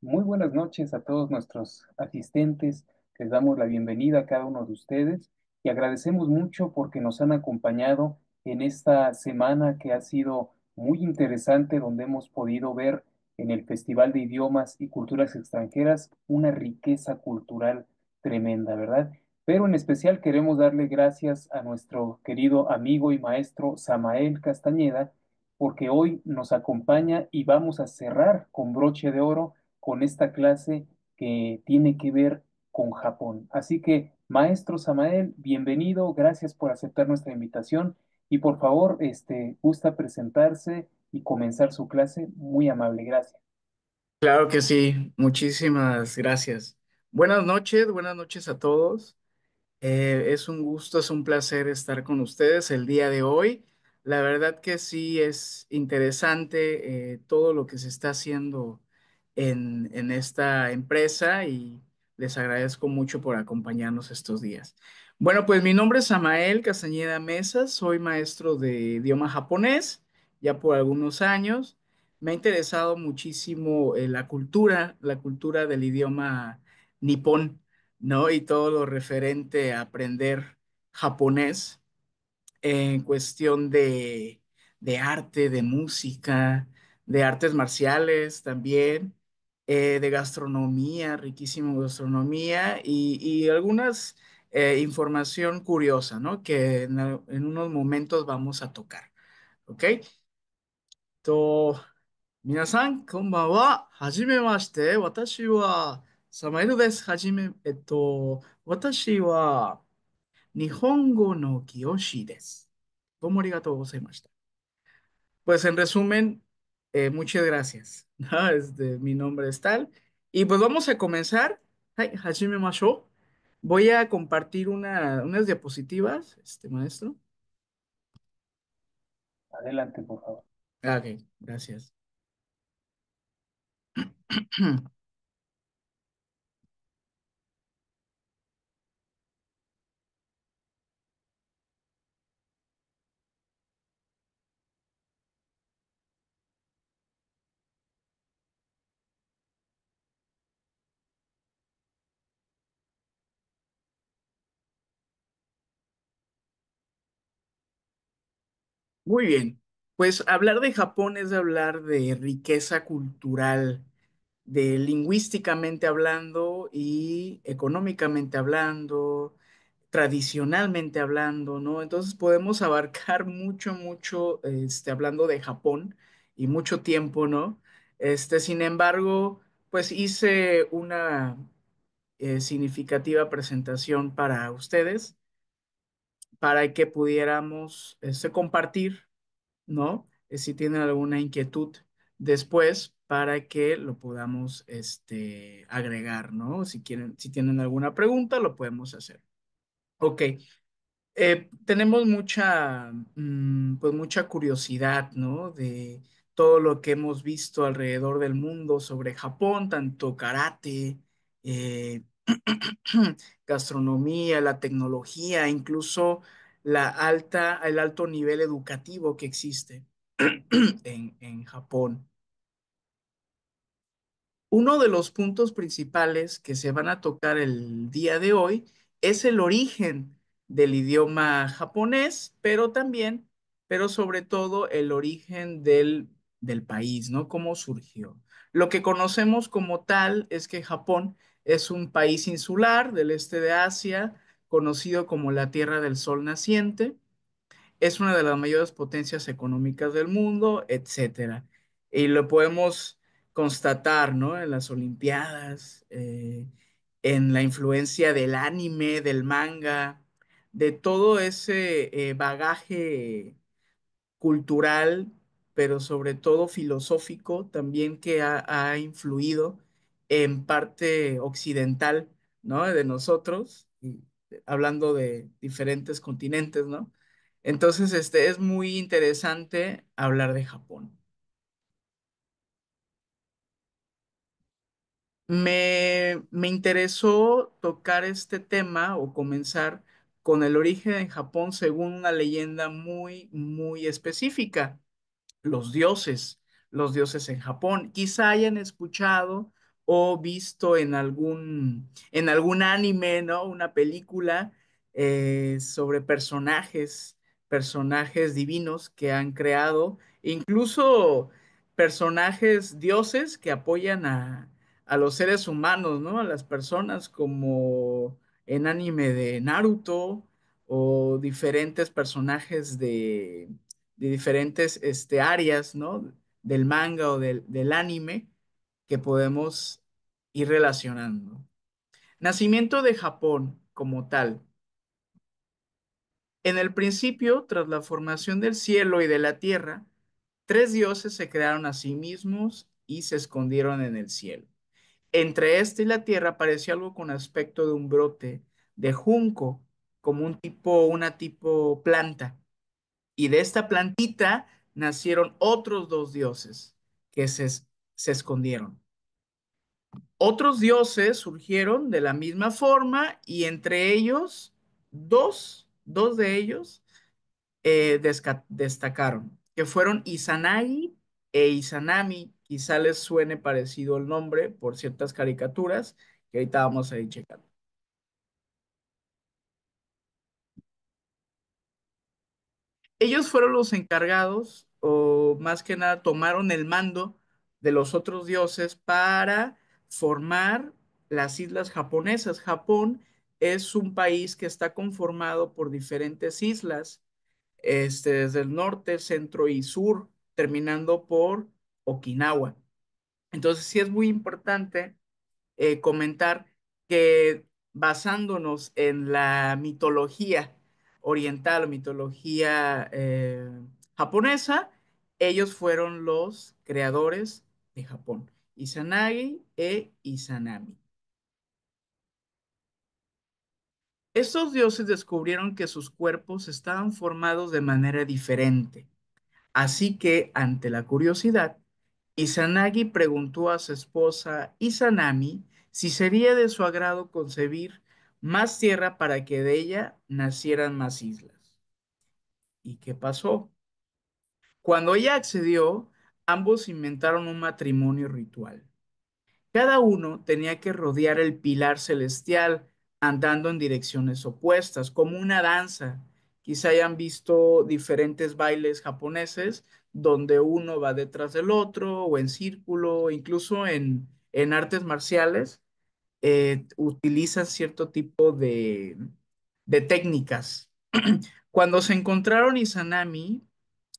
Muy buenas noches a todos nuestros asistentes. Les damos la bienvenida a cada uno de ustedes y agradecemos mucho porque nos han acompañado en esta semana que ha sido muy interesante, donde hemos podido ver en el Festival de Idiomas y Culturas Extranjeras una riqueza cultural tremenda, ¿verdad? Pero en especial queremos darle gracias a nuestro querido amigo y maestro Samael Castañeda, porque hoy nos acompaña y vamos a cerrar con broche de oro con esta clase que tiene que ver con Japón. Así que, maestro Samael, bienvenido, gracias por aceptar nuestra invitación y por favor, gusta presentarse y comenzar su clase. Muy amable, gracias. Claro que sí, muchísimas gracias. Buenas noches a todos. Es un gusto, es un placer estar con ustedes el día de hoy. La verdad que sí es interesante todo lo que se está haciendo en esta empresa y les agradezco mucho por acompañarnos estos días. Bueno, pues mi nombre es Samael Castañeda Mesa, soy maestro de idioma japonés ya por algunos años. Me ha interesado muchísimo la cultura del idioma nipón, ¿no? Y todo lo referente a aprender japonés en cuestión de arte, de música, de artes marciales también, de gastronomía, riquísima gastronomía y algunas información curiosa, ¿no? Que en unos momentos vamos a tocar, ¿ok? と、皆さん、こんばんは。はじめまして。私は、サマイルです。私は、日本語の教師です。どうもありがとうございました。Pues en resumen, muchas gracias. ¿No? Mi nombre es tal. Y pues vamos a comenzar. Hai, hajime mashou. Voy a compartir unas diapositivas, maestro. Adelante, por favor. Ah, ok, gracias. Muy bien, pues hablar de Japón es hablar de riqueza cultural, de lingüísticamente hablando y económicamente hablando, tradicionalmente hablando, ¿no? Entonces podemos abarcar mucho, hablando de Japón y mucho tiempo, ¿no? Sin embargo, pues hice una significativa presentación para ustedes para que pudiéramos compartir, ¿no? Si tienen alguna inquietud después para que lo podamos agregar, ¿no? Si quieren, si tienen alguna pregunta, lo podemos hacer. Ok, tenemos pues mucha curiosidad, ¿no? De todo lo que hemos visto alrededor del mundo sobre Japón, tanto karate, eh, gastronomía, la tecnología, incluso el alto nivel educativo que existe en Japón. Uno de los puntos principales que se van a tocar el día de hoy es el origen del idioma japonés, pero sobre todo el origen del país, ¿no? Cómo surgió. Lo que conocemos como tal es que Japón es un país insular del este de Asia, conocido como la Tierra del Sol Naciente, es una de las mayores potencias económicas del mundo, etcétera. Y lo podemos constatar, ¿no? En las Olimpiadas, en la influencia del anime, del manga, de todo ese bagaje cultural, pero sobre todo filosófico también que ha influido en parte occidental, ¿no? De nosotros, y hablando de diferentes continentes, ¿no? Entonces, es muy interesante hablar de Japón. Me interesó tocar este tema o comenzar con el origen en Japón según una leyenda muy específica. Los dioses, los dioses en Japón. Quizá hayan escuchado o visto en algún anime, ¿no? Una película sobre personajes divinos que han creado, incluso personajes dioses que apoyan a los seres humanos, ¿no? A las personas como en anime de Naruto o diferentes personajes de diferentes áreas, ¿no? Del manga o del anime que podemos ir relacionando. Nacimiento de Japón como tal. En el principio, tras la formación del cielo y de la tierra, tres dioses se crearon a sí mismos y se escondieron en el cielo. Entre este y la tierra apareció algo con aspecto de un brote de junco, como una tipo planta. Y de esta plantita nacieron otros dos dioses que se escondieron. Otros dioses surgieron de la misma forma y entre ellos, dos de ellos destacaron, que fueron Izanagi e Izanami. Quizá les suene parecido el nombre por ciertas caricaturas que ahorita vamos a ir checando. Ellos fueron los encargados, o más que nada tomaron el mando de los otros dioses para formar las islas japonesas. Japón es un país que está conformado por diferentes islas, desde el norte, centro y sur, terminando por Okinawa. Entonces sí es muy importante comentar que basándonos en la mitología oriental, mitología japonesa, ellos fueron los creadores de Japón, Izanagi e Izanami. Estos dioses descubrieron que sus cuerpos estaban formados de manera diferente. Así que, ante la curiosidad, Izanagi preguntó a su esposa Izanami si sería de su agrado concebir más tierra para que de ella nacieran más islas. ¿Y qué pasó? Cuando ella accedió, ambos inventaron un matrimonio ritual. Cada uno tenía que rodear el pilar celestial andando en direcciones opuestas, como una danza. Quizá hayan visto diferentes bailes japoneses donde uno va detrás del otro o en círculo, incluso en artes marciales, utilizan cierto tipo de técnicas. Cuando se encontraron, Izanami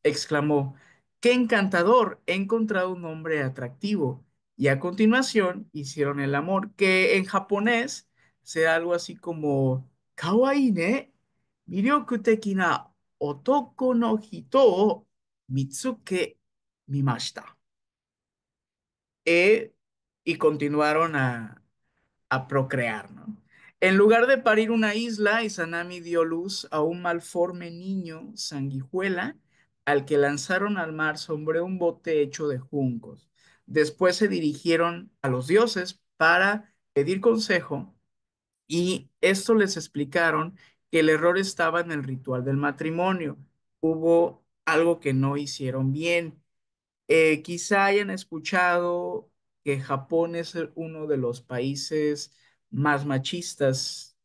exclamó, ¡qué encantador! He encontrado un hombre atractivo. Y a continuación hicieron el amor, que en japonés será algo así como kawaii ne miryoku teki na otoko no hito o mitsuke mimashita. E- y continuaron a procrear, ¿no? En lugar de parir una isla, Izanami dio luz a un malforme niño sanguijuela al que lanzaron al mar sobre un bote hecho de juncos. Después se dirigieron a los dioses para pedir consejo y esto les explicaron que el error estaba en el ritual del matrimonio. Hubo algo que no hicieron bien. Quizá hayan escuchado que Japón es uno de los países más machistas,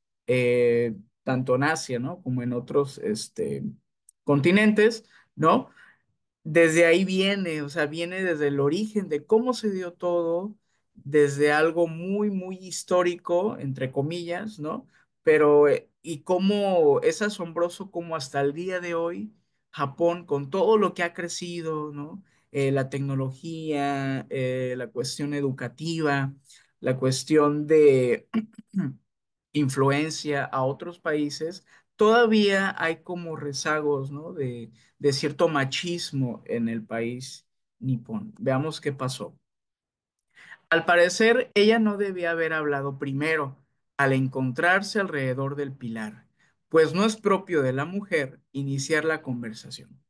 tanto en Asia, ¿no? Como en otros, continentes, ¿no? Desde ahí viene, o sea, viene desde el origen de cómo se dio todo, desde algo muy, muy histórico, entre comillas, ¿no? Pero, y cómo es asombroso cómo hasta el día de hoy Japón, con todo lo que ha crecido, ¿no? La tecnología, la cuestión educativa, la cuestión de influencia a otros países, todavía hay como rezagos, ¿no? De cierto machismo en el país nipón. Veamos qué pasó. Al parecer, ella no debía haber hablado primero al encontrarse alrededor del pilar, pues no es propio de la mujer iniciar la conversación.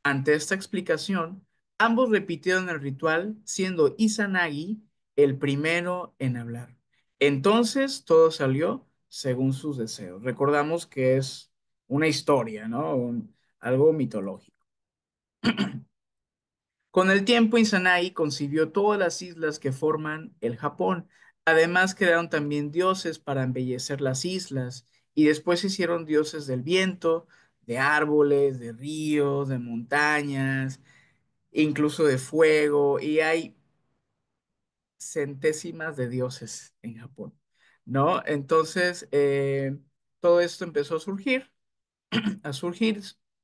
Ante esta explicación, ambos repitieron el ritual, siendo Izanagi el primero en hablar. Entonces todo salió según sus deseos. Recordamos que es una historia, ¿no? Algo mitológico. Con el tiempo, Izanagi concibió todas las islas que forman el Japón. Además, crearon también dioses para embellecer las islas y después hicieron dioses del viento, de árboles, de ríos, de montañas, incluso de fuego, y hay centésimas de dioses en Japón, ¿no? Entonces, todo esto empezó a surgir,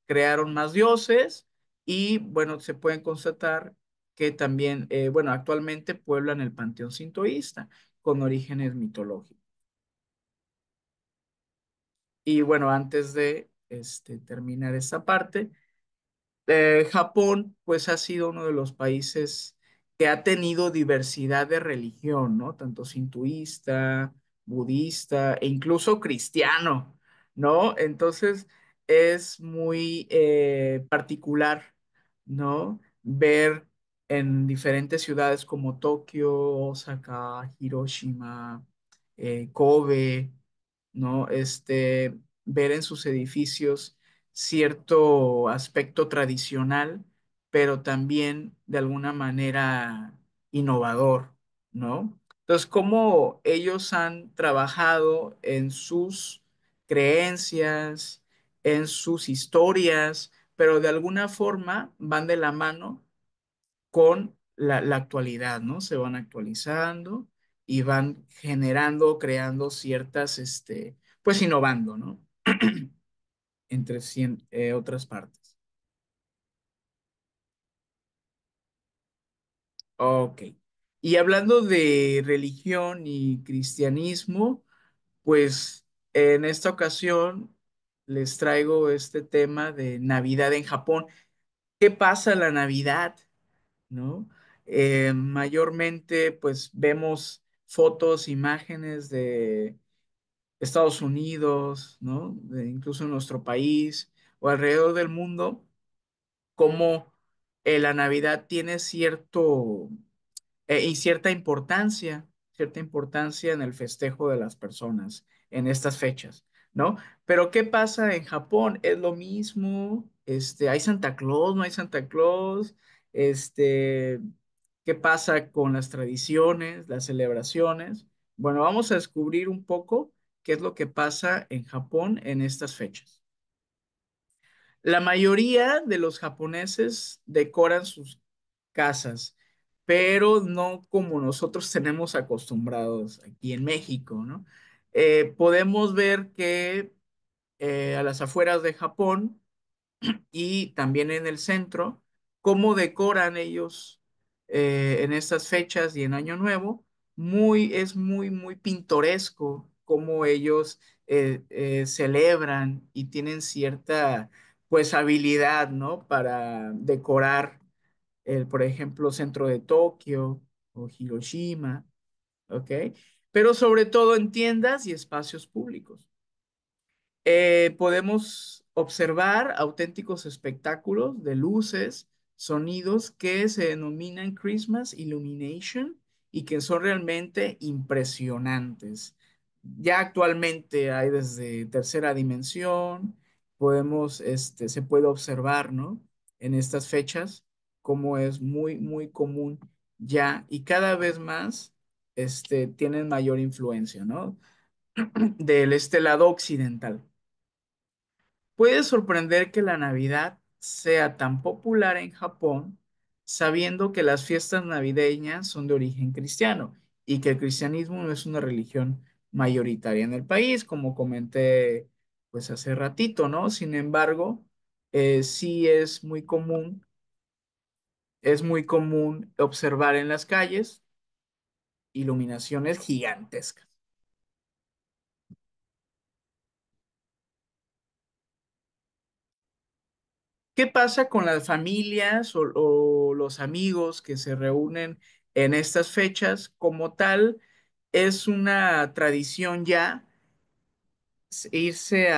crearon más dioses y, bueno, se pueden constatar que también, bueno, actualmente pueblan el panteón sintoísta con orígenes mitológicos. Y bueno, antes de terminar esta parte, Japón, pues ha sido uno de los países que ha tenido diversidad de religión, ¿no? Tanto sintoísta, budista e incluso cristiano, ¿no? Entonces es muy particular, ¿no? Ver en diferentes ciudades como Tokio, Osaka, Hiroshima, Kobe, ¿no? Ver en sus edificios cierto aspecto tradicional, pero también de alguna manera innovador, ¿no? Entonces, cómo ellos han trabajado en sus creencias, en sus historias, pero de alguna forma van de la mano con la actualidad, ¿no? Se van actualizando y van generando, creando ciertas, pues innovando, ¿no? Entre otras partes. Ok. Y hablando de religión y cristianismo, pues en esta ocasión les traigo este tema de Navidad en Japón. ¿Qué pasa la Navidad? ¿No? Mayormente, pues vemos fotos, imágenes de Estados Unidos, ¿no? Incluso en nuestro país o alrededor del mundo, cómo la Navidad tiene y cierta importancia en el festejo de las personas en estas fechas, ¿no? Pero ¿qué pasa en Japón? Es lo mismo, ¿hay Santa Claus? ¿No hay Santa Claus? Este, ¿Qué pasa con las tradiciones, las celebraciones? Bueno, vamos a descubrir un poco qué es lo que pasa en Japón en estas fechas. La mayoría de los japoneses decoran sus casas, pero no como nosotros tenemos acostumbrados aquí en México, ¿no? Podemos ver que a las afueras de Japón y también en el centro, cómo decoran ellos en estas fechas y en Año Nuevo, es muy pintoresco cómo ellos celebran y tienen cierta, pues, habilidad, ¿no? Para decorar por ejemplo, centro de Tokio o Hiroshima, ¿ok? Pero sobre todo en tiendas y espacios públicos. Podemos observar auténticos espectáculos de luces, sonidos que se denominan Christmas Illumination y que son realmente impresionantes. Ya actualmente hay desde tercera dimensión, se puede observar, ¿no? En estas fechas, como es muy común ya y cada vez más, tienen mayor influencia, ¿no? Del este lado occidental. Puede sorprender que la Navidad sea tan popular en Japón, sabiendo que las fiestas navideñas son de origen cristiano y que el cristianismo no es una religión mayoritaria en el país, como comenté pues hace ratito, ¿no? Sin embargo, sí es muy común observar en las calles iluminaciones gigantescas. ¿Qué pasa con las familias o los amigos que se reúnen en estas fechas? Como tal, es una tradición ya irse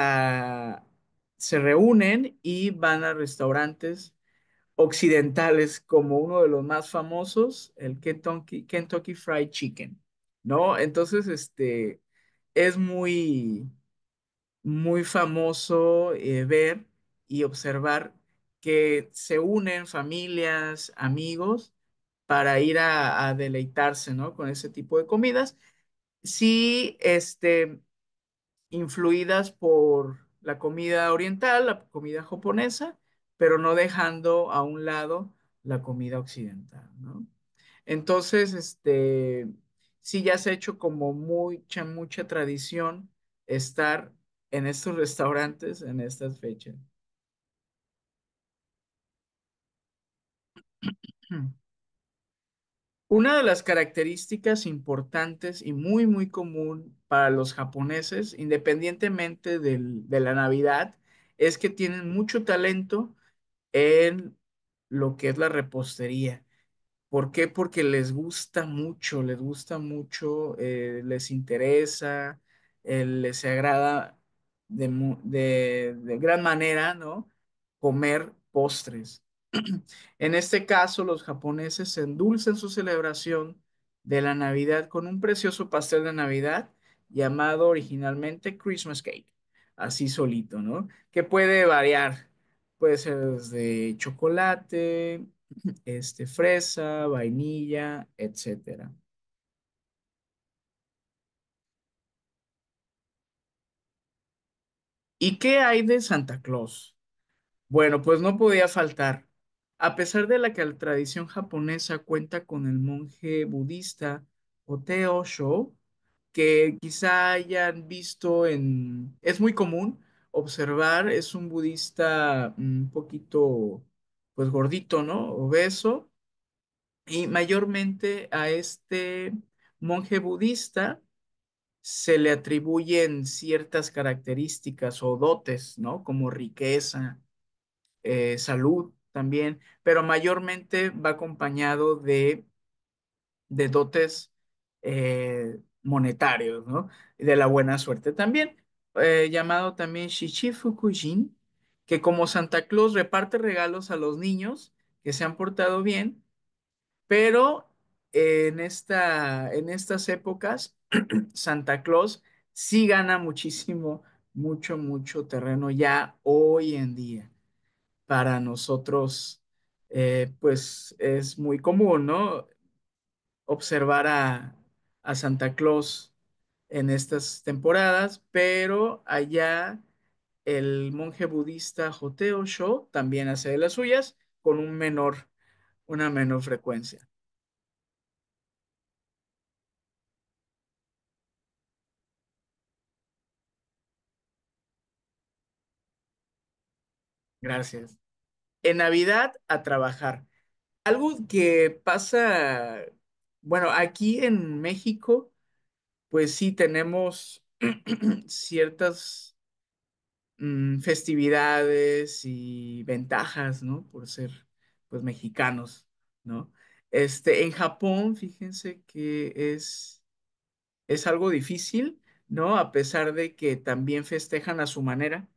se reúnen y van a restaurantes occidentales como uno de los más famosos, el Kentucky Fried Chicken, ¿no? Entonces, es muy famoso ver y observar que se unen familias, amigos, para ir a deleitarse, ¿no? Con ese tipo de comidas. Sí, influidas por la comida oriental, la comida japonesa, pero no dejando a un lado la comida occidental, ¿no? Entonces, sí ya se ha hecho como mucha tradición estar en estos restaurantes en estas fechas. Una de las características importantes y muy común para los japoneses, independientemente de la Navidad, es que tienen mucho talento en lo que es la repostería. ¿Por qué? Porque les gusta mucho, les interesa, les agrada de gran manera, ¿no? Comer postres. En este caso, los japoneses endulzan su celebración de la Navidad con un precioso pastel de Navidad llamado originalmente Christmas Cake, así solito, ¿no? Que puede variar, puede ser desde chocolate, fresa, vainilla, etcétera. ¿Y qué hay de Santa Claus? Bueno, pues no podía faltar. A pesar de la que la tradición japonesa cuenta con el monje budista Oteo Sho, que quizá hayan visto Es muy común observar, es un budista un poquito, pues gordito, ¿no? Obeso, y mayormente a este monje budista se le atribuyen ciertas características o dotes, ¿no? Como riqueza, salud también, pero mayormente va acompañado de dotes monetarios, ¿no? Y de la buena suerte también, llamado también Shichifukujin, que como Santa Claus reparte regalos a los niños que se han portado bien, pero en estas épocas, Santa Claus sí gana mucho terreno ya hoy en día. Para nosotros, pues es muy común, ¿no? Observar a Santa Claus en estas temporadas, pero allá el monje budista Joteo Sho también hace de las suyas con una menor frecuencia. Gracias. En Navidad a trabajar. Algo que pasa, bueno, aquí en México, pues sí tenemos ciertas festividades y ventajas, ¿no? Por ser, pues, mexicanos, ¿no? En Japón, fíjense que es algo difícil, ¿no? A pesar de que también festejan a su manera.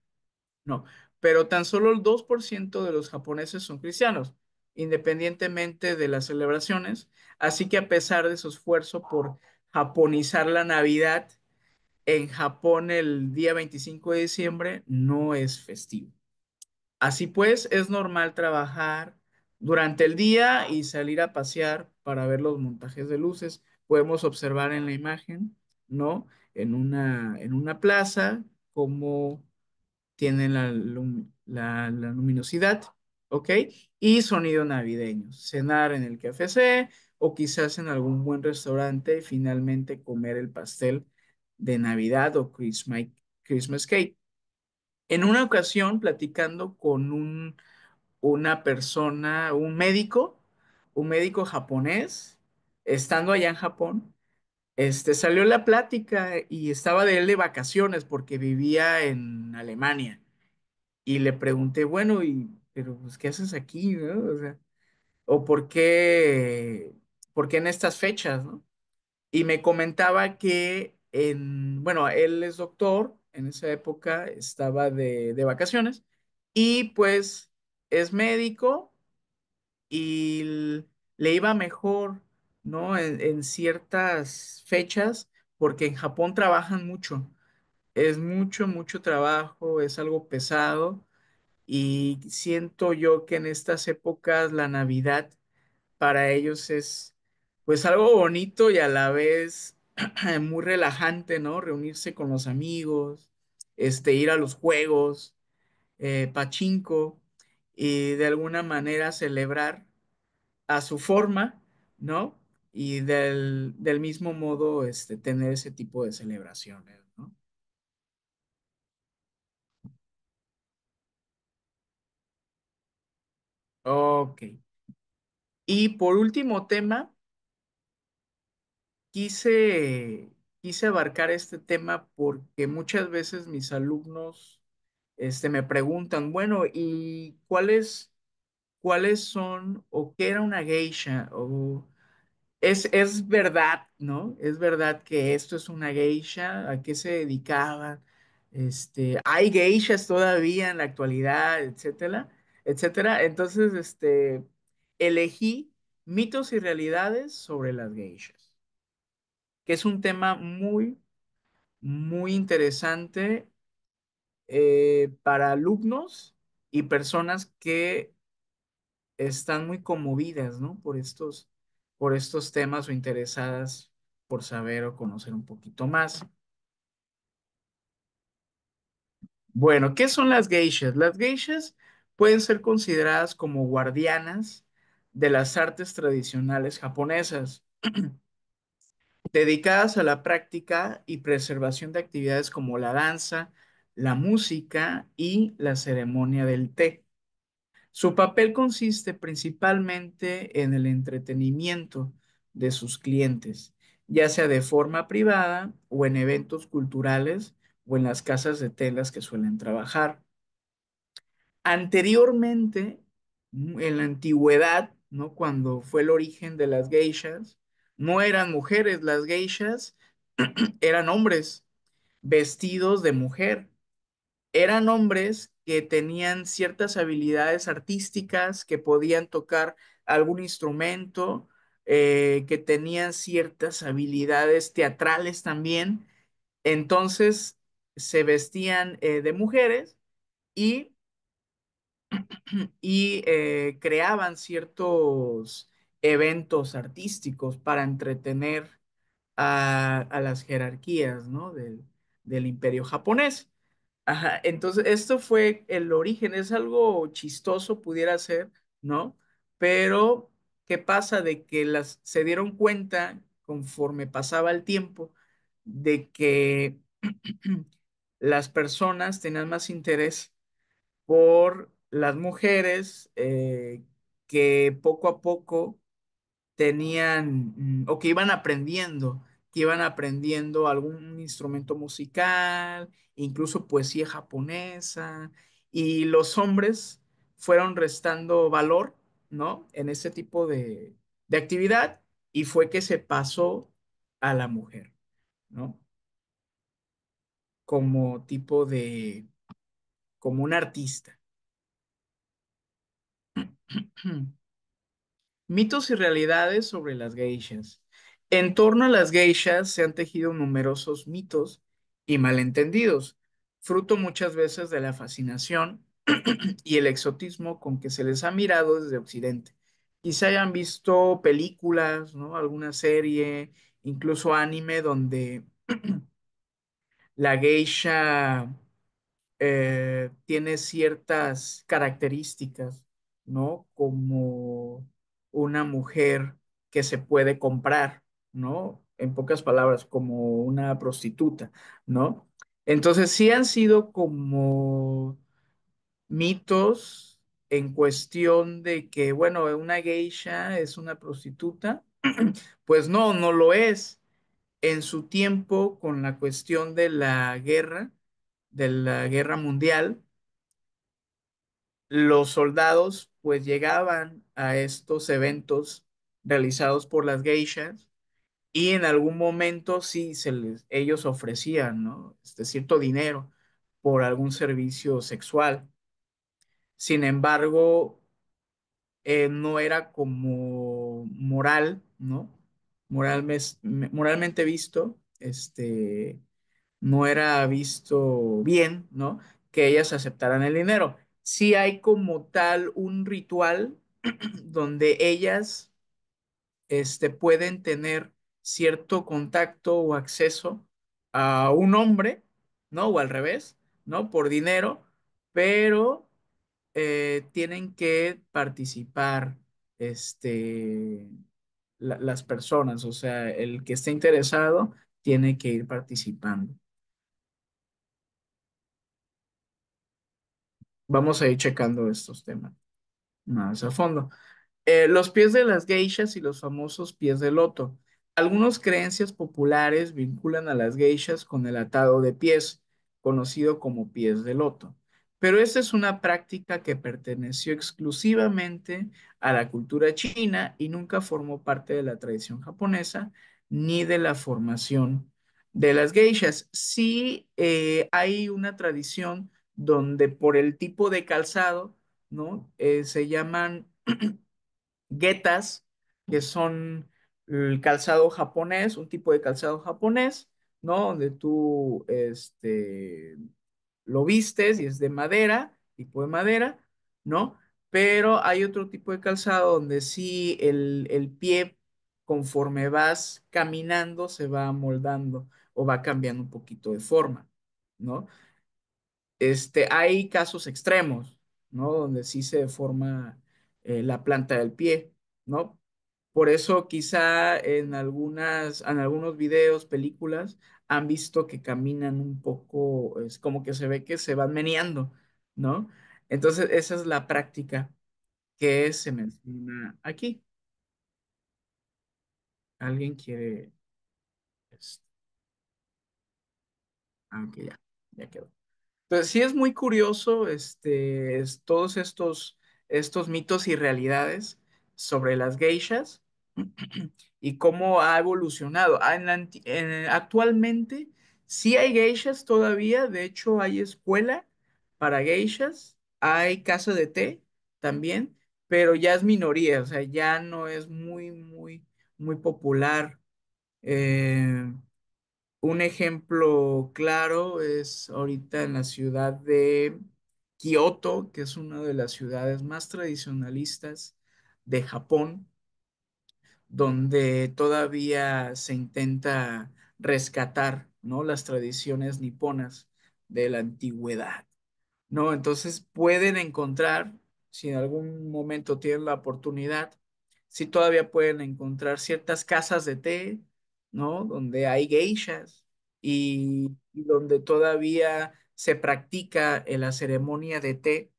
No, pero tan solo el 2% de los japoneses son cristianos, independientemente de las celebraciones. Así que a pesar de su esfuerzo por japonizar la Navidad, en Japón el día 25 de diciembre no es festivo. Así pues, es normal trabajar durante el día y salir a pasear para ver los montajes de luces. Podemos observar en la imagen, ¿no? En una plaza, como tienen la luminosidad, ¿ok? Y sonido navideño. Cenar en el KFC o quizás en algún buen restaurante y finalmente comer el pastel de Navidad o Christmas cake. En una ocasión, platicando con una persona, un médico japonés, estando allá en Japón, salió la plática y estaba de él de vacaciones porque vivía en Alemania. Y le pregunté, bueno, pero pues, ¿qué haces aquí, no? O sea, o por qué en estas fechas, ¿no? Y me comentaba que bueno, él es doctor, en esa época estaba de vacaciones y pues es médico y le iba mejor, ¿no? En ciertas fechas, porque en Japón trabajan mucho, es mucho trabajo, es algo pesado y siento yo que en estas épocas la Navidad para ellos es pues algo bonito y a la vez muy relajante, ¿no? Reunirse con los amigos, ir a los juegos, pachinko y de alguna manera celebrar a su forma, ¿no? Y del mismo modo, tener ese tipo de celebraciones, ¿no? Ok. Y por último tema, quise, quise abarcar este tema porque muchas veces mis alumnos, me preguntan, bueno, ¿y cuáles son o qué era una geisha? O es verdad, ¿no? Es verdad que esto es una geisha, ¿a qué se dedicaban? Hay geishas todavía en la actualidad, etcétera, etcétera. Entonces, elegí mitos y realidades sobre las geishas, que es un tema muy, muy interesante para alumnos y personas que están muy conmovidas, ¿no? Por estos temas o interesadas por saber o conocer un poquito más. Bueno, ¿qué son las geishas? Las geishas pueden ser consideradas como guardianas de las artes tradicionales japonesas, dedicadas a la práctica y preservación de actividades como la danza, la música y la ceremonia del té. Su papel consiste principalmente en el entretenimiento de sus clientes, ya sea de forma privada o en eventos culturales o en las casas de telas que suelen trabajar. Anteriormente, en la antigüedad, ¿no? Cuando fue el origen de las geishas, no eran mujeres, las geishas eran hombres vestidos de mujer. Eran hombres que tenían ciertas habilidades artísticas, que podían tocar algún instrumento, que tenían ciertas habilidades teatrales también. Entonces se vestían de mujeres y, creaban ciertos eventos artísticos para entretener a las jerarquías, ¿no? del imperio japonés. Ajá, entonces esto fue el origen, es algo chistoso, pudiera ser, ¿no? Pero, ¿qué pasa? De que se dieron cuenta conforme pasaba el tiempo de que las personas tenían más interés por las mujeres, que poco a poco tenían, o que iban aprendiendo algún instrumento musical, incluso poesía japonesa, y los hombres fueron restando valor, ¿no? En ese tipo de actividad, y fue que se pasó a la mujer, ¿no? Como tipo como un artista. Mitos y realidades sobre las geishas. En torno a las geishas se han tejido numerosos mitos y malentendidos, fruto muchas veces de la fascinación y el exotismo con que se les ha mirado desde Occidente. Quizá hayan visto películas, ¿no? Alguna serie, incluso anime, donde la geisha tiene ciertas características, ¿no? Como una mujer que se puede comprar, ¿no? En pocas palabras, como una prostituta, ¿no? Entonces sí han sido como mitos en cuestión de que, bueno, una geisha es una prostituta. Pues no, no lo es. En su tiempo, con la cuestión de la guerra mundial, los soldados pues llegaban a estos eventos realizados por las geishas y en algún momento sí ellos ofrecían, ¿no? Cierto dinero por algún servicio sexual. Sin embargo, no era como moral, ¿no? Moralmente visto, no era visto bien, ¿no? Que ellas aceptaran el dinero. sí hay como tal un ritual donde ellas pueden tener cierto contacto o acceso a un hombre, ¿no? O al revés, ¿no? Por dinero, pero tienen que participar, este, las personas, o sea, el que esté interesado tiene que ir participando. Vamos a ir checando estos temas más a fondo. Los pies de las geishas y los famosos pies de loto. Algunas creencias populares vinculan a las geishas con el atado de pies, conocido como pies de loto. Pero esta es una práctica que perteneció exclusivamente a la cultura china y nunca formó parte de la tradición japonesa ni de la formación de las geishas. Sí, hay una tradición donde por el tipo de calzado, ¿no? Se llaman getas, que son el calzado japonés, un tipo de calzado japonés, ¿no? Donde tú lo vistes y es de madera, tipo de madera, ¿no? Pero hay otro tipo de calzado donde sí el pie, conforme vas caminando, se va amoldando o va cambiando un poquito de forma, ¿no? Hay casos extremos, ¿no? Donde sí se deforma la planta del pie, ¿no? Por eso quizá en algunos videos, películas, han visto que caminan un poco, es como que se ve que se van meneando, ¿no? Entonces, esa es la práctica que se menciona aquí. ¿Alguien quiere? este, ok, ya quedó. Entonces, sí es muy curioso todos estos mitos y realidades sobre las geishas y cómo ha evolucionado. Actualmente sí hay geishas todavía, de hecho hay escuela para geishas, hay casa de té también, pero ya es minoría, o sea, ya no es muy popular. Eh, un ejemplo claro es ahorita en la ciudad de Kioto, que es una de las ciudades más tradicionalistas de Japón, donde todavía se intenta rescatar, ¿no? Las tradiciones niponas de la antigüedad. ¿No? Entonces pueden encontrar, si en algún momento tienen la oportunidad, si todavía pueden encontrar ciertas casas de té, ¿no? Donde hay geishas y donde todavía se practica la ceremonia de té.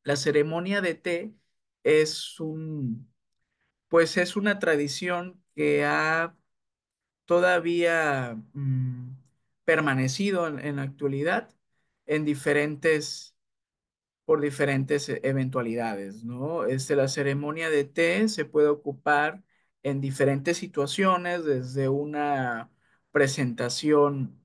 La ceremonia de té es pues es una tradición que ha todavía permanecido en la actualidad en por diferentes eventualidades, ¿no? La ceremonia de té se puede ocupar en diferentes situaciones, desde una presentación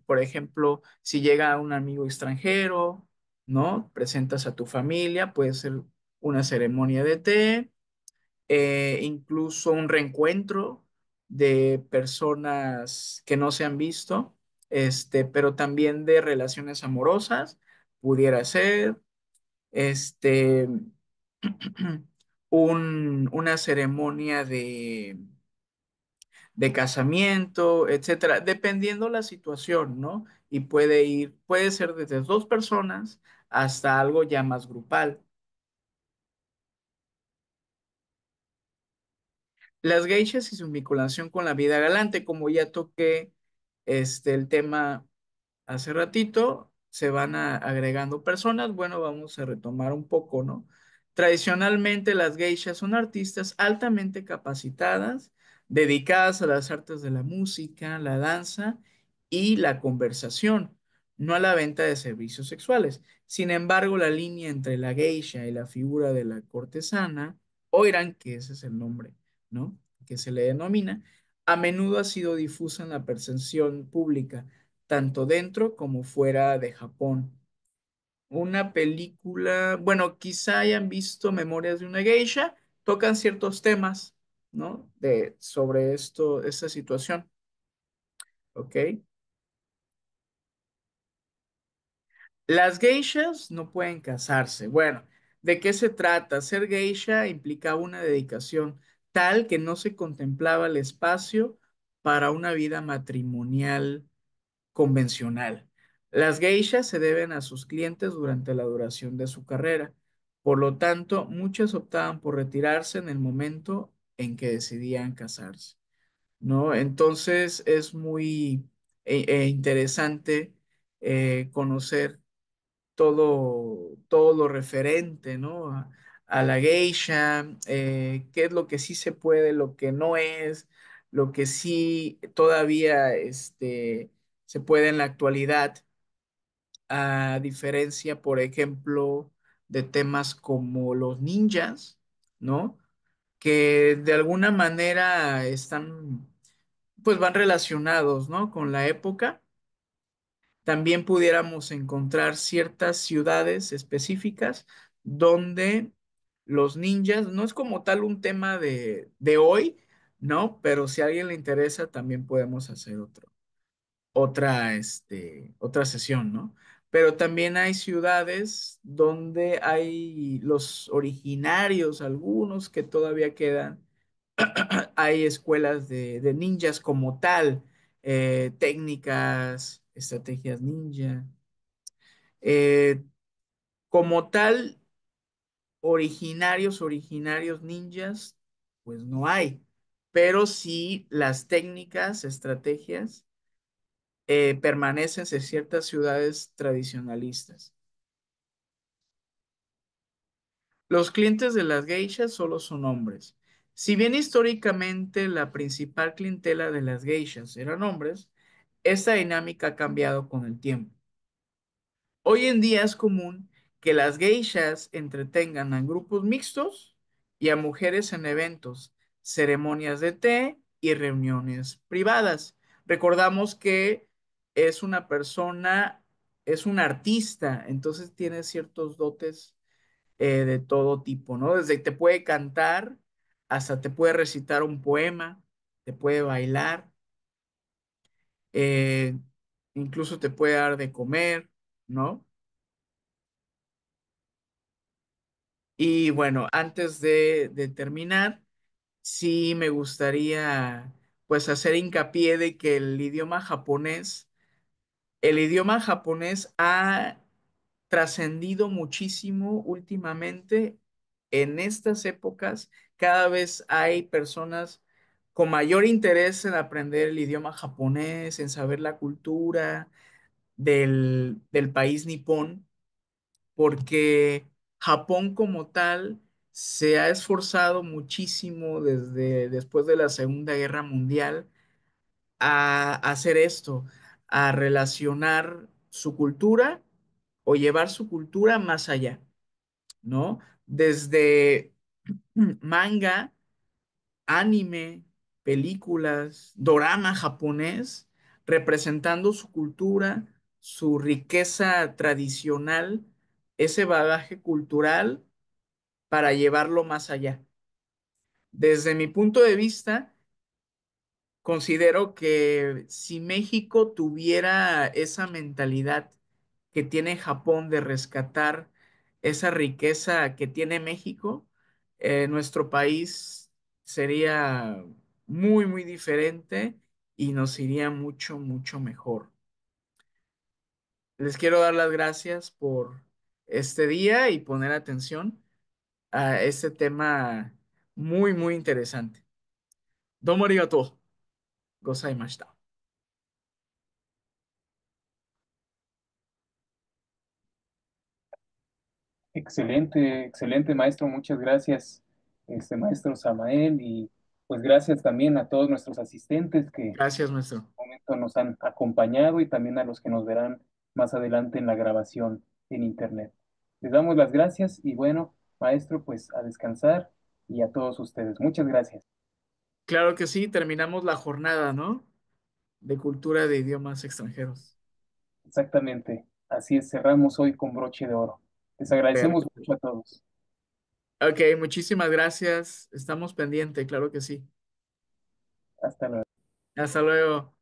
por ejemplo, si llega un amigo extranjero, ¿no? Presentas a tu familia, puede ser una ceremonia de té, incluso un reencuentro de personas que no se han visto, pero también de relaciones amorosas, pudiera ser, este, una ceremonia de casamiento, etcétera, dependiendo la situación, ¿no? Y puede ser desde dos personas hasta algo ya más grupal. Las geishas y su vinculación con la vida galante, como ya toqué el tema hace ratito, se van agregando personas. Bueno, vamos a retomar un poco, ¿no? Tradicionalmente las geishas son artistas altamente capacitadas, dedicadas a las artes de la música, la danza y la conversación, no a la venta de servicios sexuales. Sin embargo, la línea entre la geisha y la figura de la cortesana, oiran, que ese es el nombre, ¿no? Que se le denomina, a menudo ha sido difusa en la percepción pública tanto dentro como fuera de Japón. Una película, bueno, quizá hayan visto Memorias de una Geisha, tocan ciertos temas, ¿no? Sobre esta situación, ¿ok? Las geishas no pueden casarse. Bueno, ¿de qué se trata? Ser geisha implicaba una dedicación tal que no se contemplaba el espacio para una vida matrimonial convencional. Las geishas se deben a sus clientes durante la duración de su carrera. Por lo tanto, muchas optaban por retirarse en el momento en que decidían casarse, ¿no? Entonces es muy interesante conocer todo lo referente, ¿no? A la geisha, qué es lo que sí se puede, lo que no es, lo que sí todavía se puede en la actualidad, a diferencia, por ejemplo, de temas como los ninjas, ¿no? Que de alguna manera están, pues van relacionados, ¿no? Con la época. También pudiéramos encontrar ciertas ciudades específicas donde los ninjas, no es como tal un tema de hoy, ¿no? Pero si a alguien le interesa, también podemos hacer otra sesión, ¿no? Pero también hay ciudades donde hay los originarios, algunos que todavía quedan. Hay escuelas de ninjas como tal, técnicas, estrategias ninja. Eh, Como tal, originarios ninjas, pues no hay, pero sí las técnicas, estrategias, permanecen en ciertas ciudades tradicionalistas. Los clientes de las geishas solo son hombres. Si bien históricamente la principal clientela de las geishas eran hombres, esta dinámica ha cambiado con el tiempo. Hoy en día es común que las geishas entretengan a grupos mixtos y a mujeres en eventos, ceremonias de té y reuniones privadas. Recordamos que es una persona, es un artista, entonces tiene ciertos dotes de todo tipo, ¿no? Desde que te puede cantar hasta te puede recitar un poema, te puede bailar, eh, incluso te puede dar de comer, ¿no? Y bueno, antes de terminar, sí me gustaría pues hacer hincapié de que el idioma japonés ha trascendido muchísimo últimamente en estas épocas. Cada vez hay personas con mayor interés en aprender el idioma japonés, en saber la cultura del país nipón, porque Japón como tal se ha esforzado muchísimo desde después de la Segunda Guerra Mundial a hacer esto, a relacionar su cultura o llevar su cultura más allá, ¿no? Desde manga, anime, películas, dorama japonés, representando su cultura, su riqueza tradicional, ese bagaje cultural para llevarlo más allá. Desde mi punto de vista, considero que si México tuviera esa mentalidad que tiene Japón de rescatar esa riqueza que tiene México, nuestro país sería muy, muy diferente y nos iría mucho, mucho mejor. Les quiero dar las gracias por este día y poner atención a este tema muy, muy interesante. Domo arigato gozaimashita. Excelente, excelente maestro, muchas gracias, maestro Samael, y pues gracias también a todos nuestros asistentes que en Gracias, maestro. este momento nos han acompañado y también a los que nos verán más adelante en la grabación en internet. Les damos las gracias y bueno, maestro, pues a descansar y a todos ustedes. Muchas gracias. Claro que sí, terminamos la jornada, ¿no? De cultura de idiomas extranjeros. Exactamente, así es, cerramos hoy con broche de oro. Les agradecemos Perfecto. mucho a todos. Ok, muchísimas gracias. Estamos pendientes, claro que sí. Hasta luego. Hasta luego.